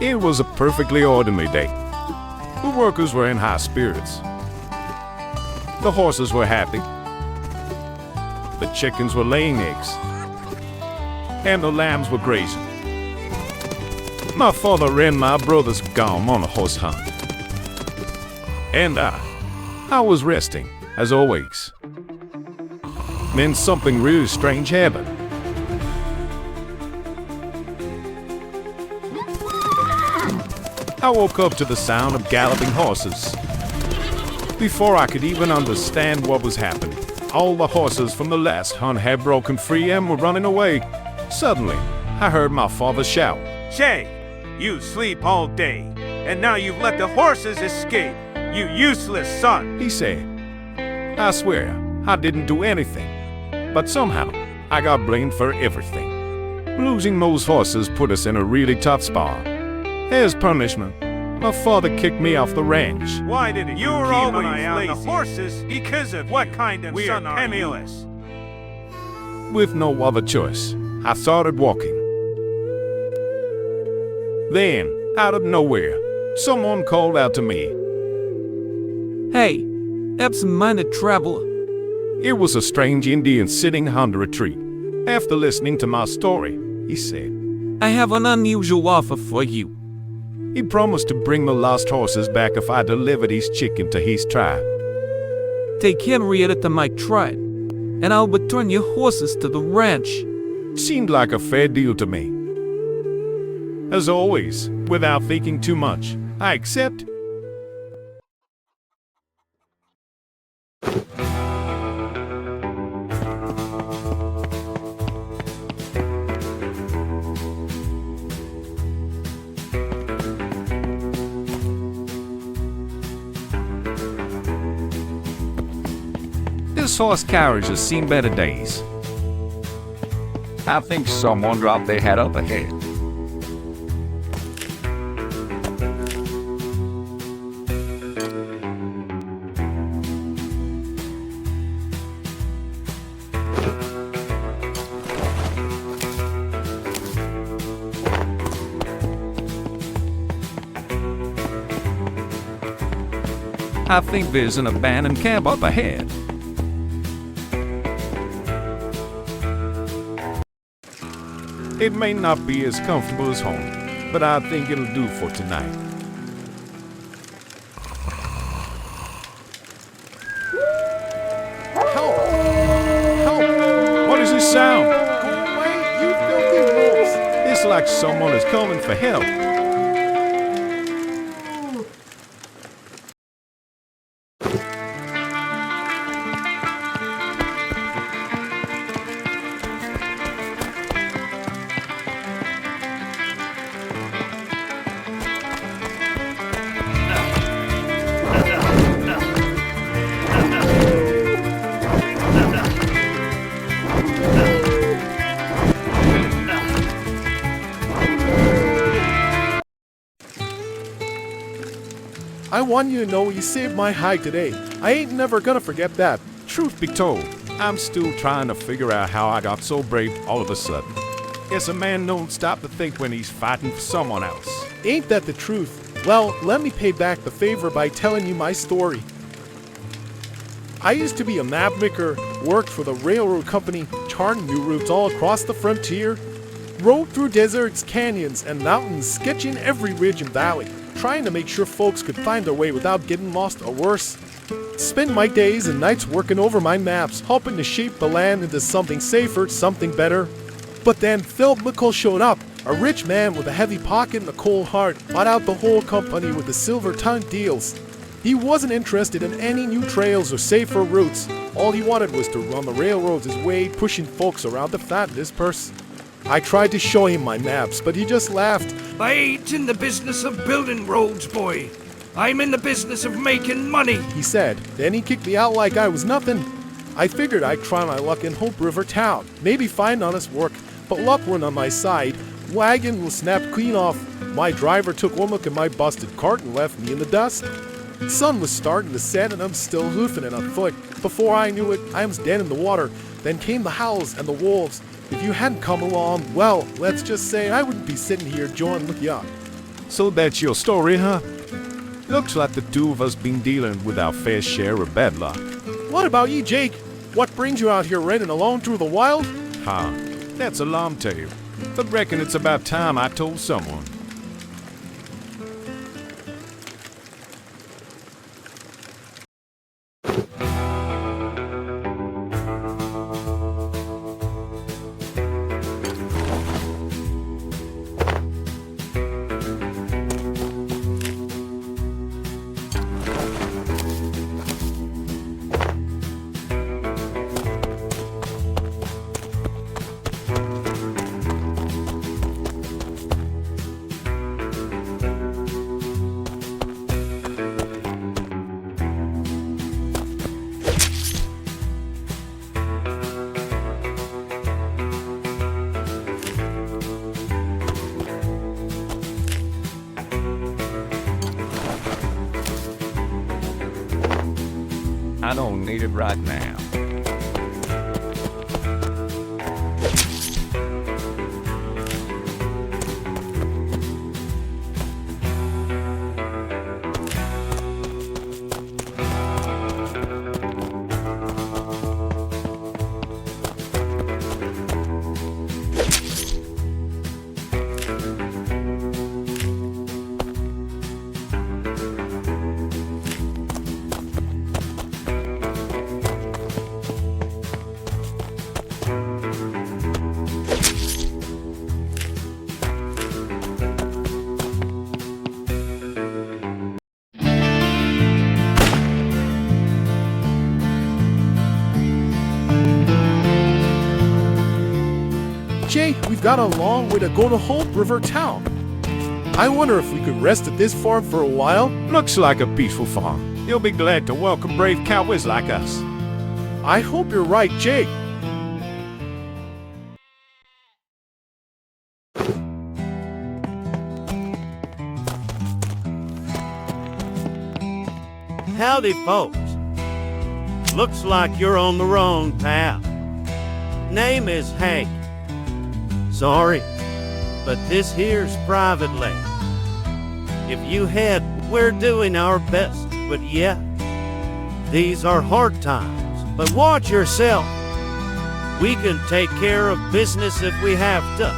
It was a perfectly ordinary day. The workers were in high spirits. The horses were happy. The chickens were laying eggs. And the lambs were grazing. My father and my brothers were gone on a horse hunt. And I was resting, as always. Then something really strange happened. I woke up to the sound of galloping horses. Before I could even understand what was happening, all the horses from the last hunt had broken free and were running away. Suddenly, I heard my father shout, "Jay, you sleep all day, and now you've let the horses escape, you useless son!" he said. I swear, I didn't do anything, but somehow, I got blamed for everything. Losing those horses put us in a really tough spot. As punishment, my father kicked me off the ranch. Why didn't you keep an eye on the horses? Because of what kind of son are penniless? With no other choice, I started walking. Then, out of nowhere, someone called out to me. "Hey, absent-minded traveler." It was a strange Indian sitting under a tree. After listening to my story, he said, "I have an unusual offer for you." He promised to bring the lost horses back if I delivered his chicken to his tribe. "Take Henrietta to my tribe, and I'll return your horses to the ranch." Seemed like a fair deal to me. As always, without thinking too much, I accept. This horse carriage has seen better days. I think someone dropped their head up ahead. I think there's an abandoned camp up ahead. It may not be as comfortable as home, but I think it'll do for tonight. Help! Help! What is this sound? Go away, you filthy wolves! It's like someone is calling for help. I want you to know you saved my hide today. I ain't never gonna forget that. Truth be told, I'm still trying to figure out how I got so brave all of a sudden. Guess a man don't stop to think when he's fighting for someone else. Ain't that the truth? Well, let me pay back the favor by telling you my story. I used to be a map maker, worked for the railroad company, charting new routes all across the frontier, rode through deserts, canyons, and mountains, sketching every ridge and valley, trying to make sure folks could find their way without getting lost or worse. Spend my days and nights working over my maps, hoping to shape the land into something safer, something better. But then Phil Mickle showed up, a rich man with a heavy pocket and a cold heart, bought out the whole company with the silver-tongued deals. He wasn't interested in any new trails or safer routes. All he wanted was to run the railroads his way, pushing folks around to fatten his purse. I tried to show him my maps, but he just laughed. "I ain't in the business of building roads, boy. I'm in the business of making money," he said. Then he kicked me out like I was nothing. I figured I'd try my luck in Hope River Town, maybe find honest work, but luck wasn't on my side. Wagon was snapped clean off. My driver took one look at my busted cart and left me in the dust. Sun was starting to set and I'm still hoofing it on foot. Before I knew it, I was dead in the water. Then came the howls and the wolves. If you hadn't come along, well, let's just say I wouldn't be sitting here enjoying looking up. So that's your story, huh? Looks like the two of us been dealing with our fair share of bad luck. What about you, Jake? What brings you out here running alone through the wild? Ha, that's a long tale. But reckon it's about time I told someone. I don't need it right now. Jake, we've got a long way to go to Hope River Town. I wonder if we could rest at this farm for a while. Looks like a peaceful farm. You'll be glad to welcome brave cowboys like us. I hope you're right, Jake. Howdy, folks. Looks like you're on the wrong path. Name is Hank. Sorry, but this here's private land. If you head, we're doing our best, but yeah, these are hard times. But watch yourself. We can take care of business if we have to.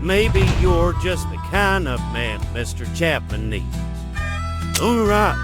Maybe you're just the kind of man Mr. Chapman needs. All right,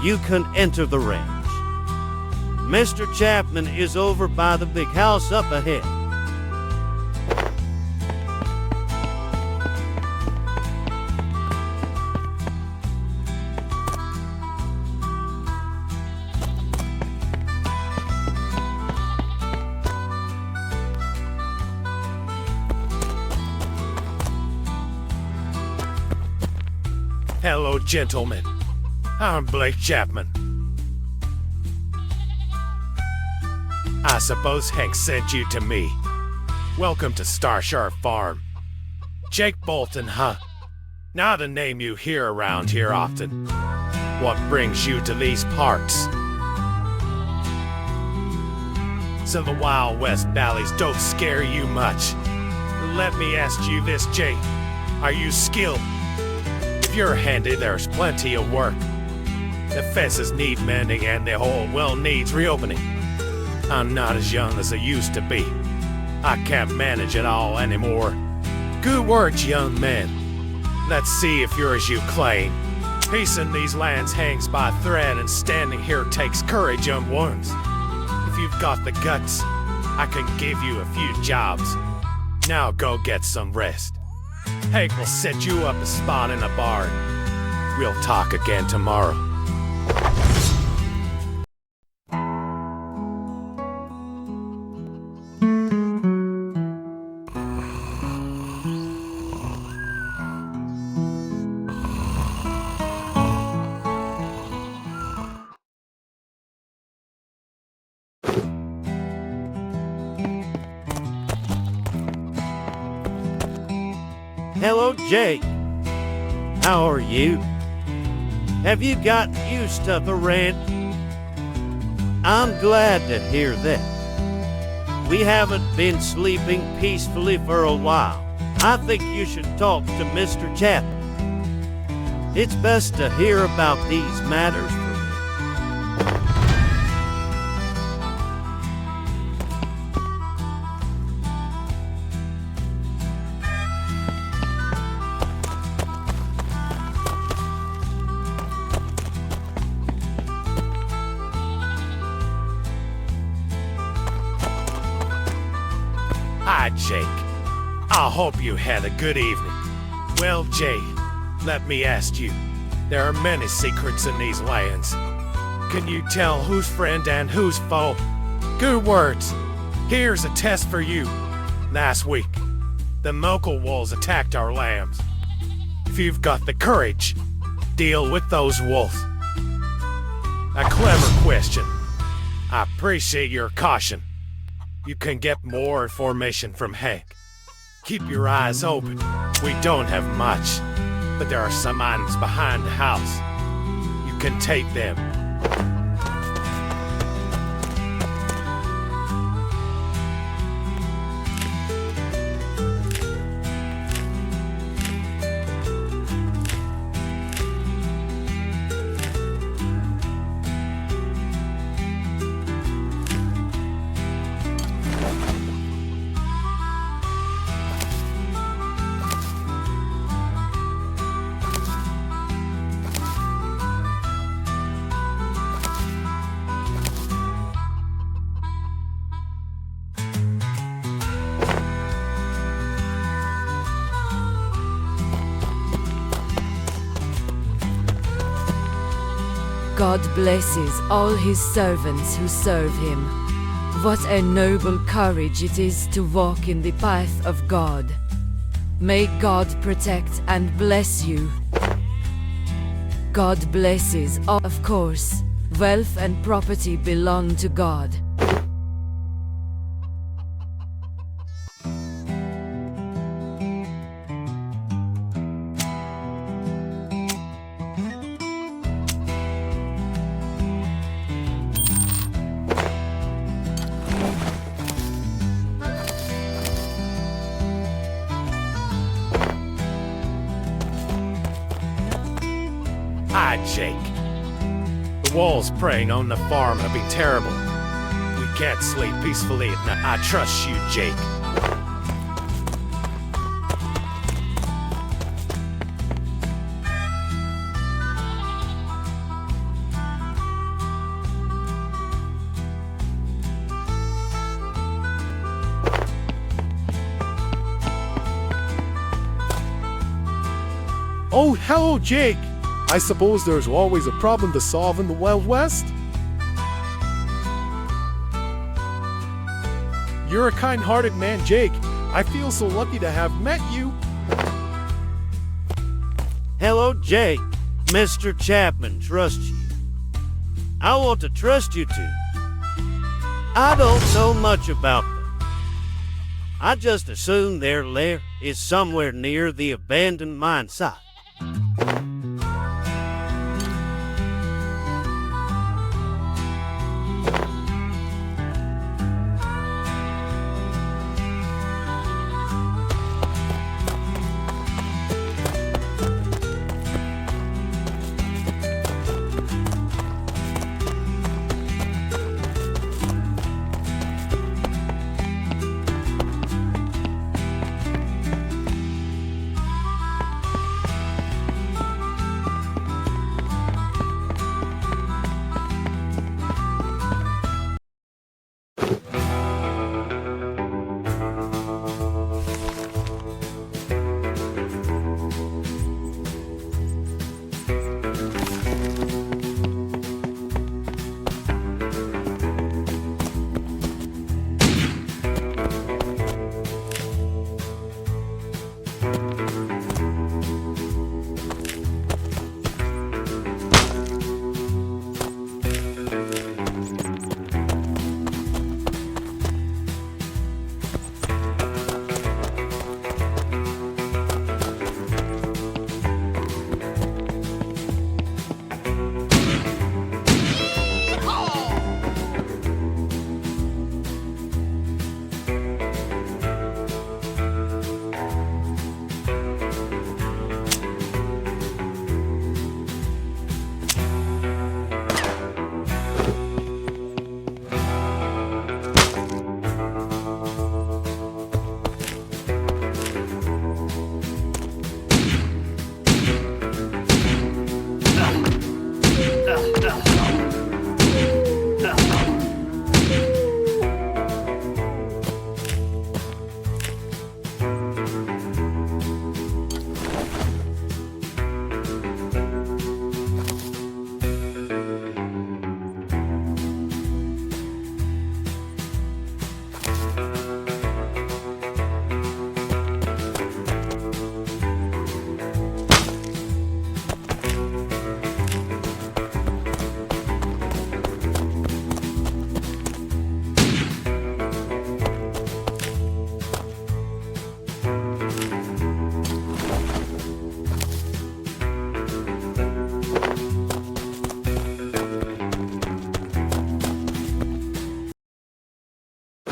you can enter the ranch. Mr. Chapman is over by the big house up ahead. Hello, gentlemen. I'm Blake Chapman. I suppose Hank sent you to me. Welcome to Starshire Farm. Jake Bolton, huh? Not a name you hear around here often. What brings you to these parts? So the Wild West valleys don't scare you much. Let me ask you this, Jake. Are you skilled? If you're handy, there's plenty of work. The fences need mending and the whole well needs reopening. I'm not as young as I used to be. I can't manage it all anymore. Good words, young men. Let's see if you're as you claim. Peace in these lands hangs by a thread, and standing here takes courage, young ones. If you've got the guts, I can give you a few jobs. Now go get some rest. Hank will set you up a spot in a bar. We'll talk again tomorrow. Hello, Jake. How are you? Have you got used to the ranch? I'm glad to hear that. We haven't been sleeping peacefully for a while. I think you should talk to Mr. Chapman. It's best to hear about these matters from him. Hi, Jake. I hope you had a good evening. Well, Jay, let me ask you. There are many secrets in these lands. Can you tell who's friend and who's foe? Good words. Here's a test for you. Last week, the Mokel wolves attacked our lambs. If you've got the courage, deal with those wolves. A clever question. I appreciate your caution. You can get more information from Hank. Keep your eyes open. We don't have much, but there are some items behind the house. You can take them. God blesses all his servants who serve him. What a noble courage it is to walk in the path of God. May God protect and bless you. God blesses all. Of course, wealth and property belong to God. Hi, Jake. The wolves preying on the farm have been terrible. We can't sleep peacefully at night. I trust you, Jake. Oh, hello, Jake. I suppose there's always a problem to solve in the Wild West? You're a kind-hearted man, Jake. I feel so lucky to have met you. Hello, Jake. Mr. Chapman trusts you. I want to trust you too. I don't know much about them. I just assume their lair is somewhere near the abandoned mine site.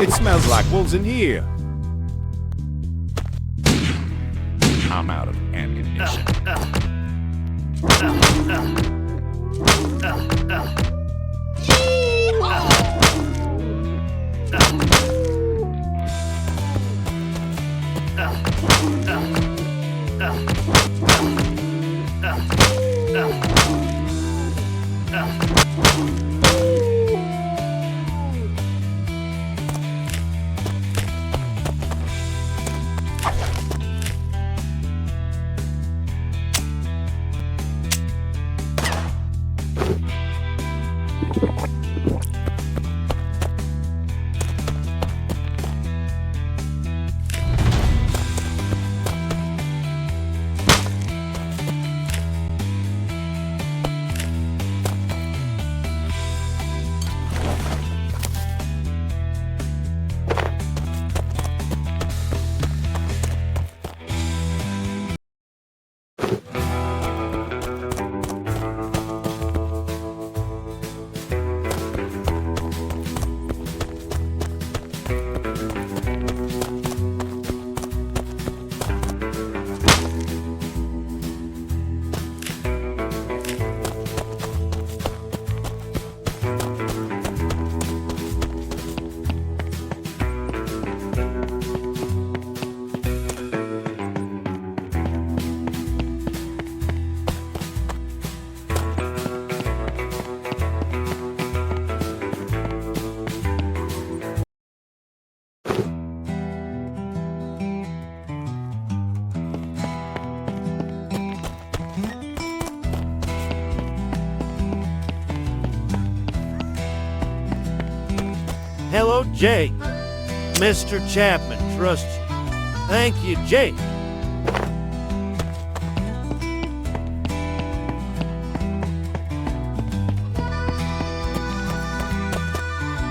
It smells like wolves in here. I'm out of ammunition. Hello, Jake. Mr. Chapman trusts you. Thank you, Jake.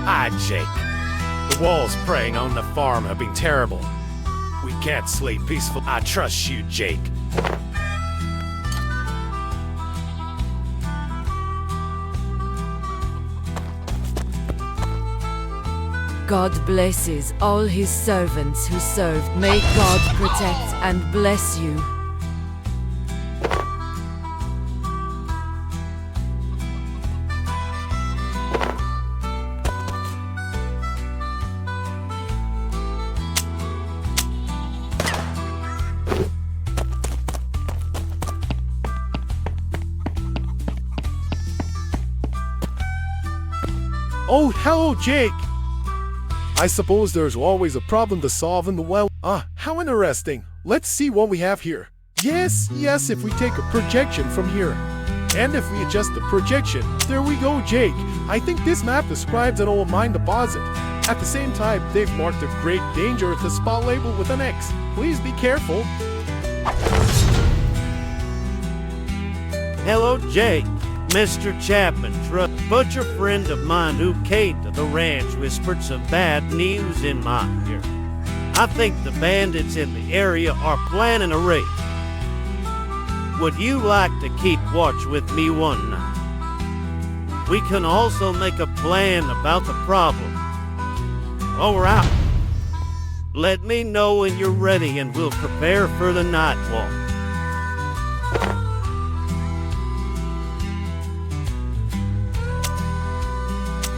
Hi, Jake. The walls preying on the farm have been terrible. We can't sleep peaceful. I trust you, Jake. God blesses all his servants who serve. May God protect and bless you. Oh, hello, Jake. I suppose there's always a problem to solve in the well. How interesting. Let's see what we have here. Yes, if we take a projection from here. And if we adjust the projection, there we go, Jake. I think this map describes an old mine deposit. At the same time, they've marked a great danger at the spot label with an X. Please be careful. Hello, Jake. Mr. Chapman, butcher friend of mine who came to the ranch whispered some bad news in my ear. I think the bandits in the area are planning a raid. Would you like to keep watch with me one night? We can also make a plan about the problem. All right. Let me know when you're ready and we'll prepare for the night walk.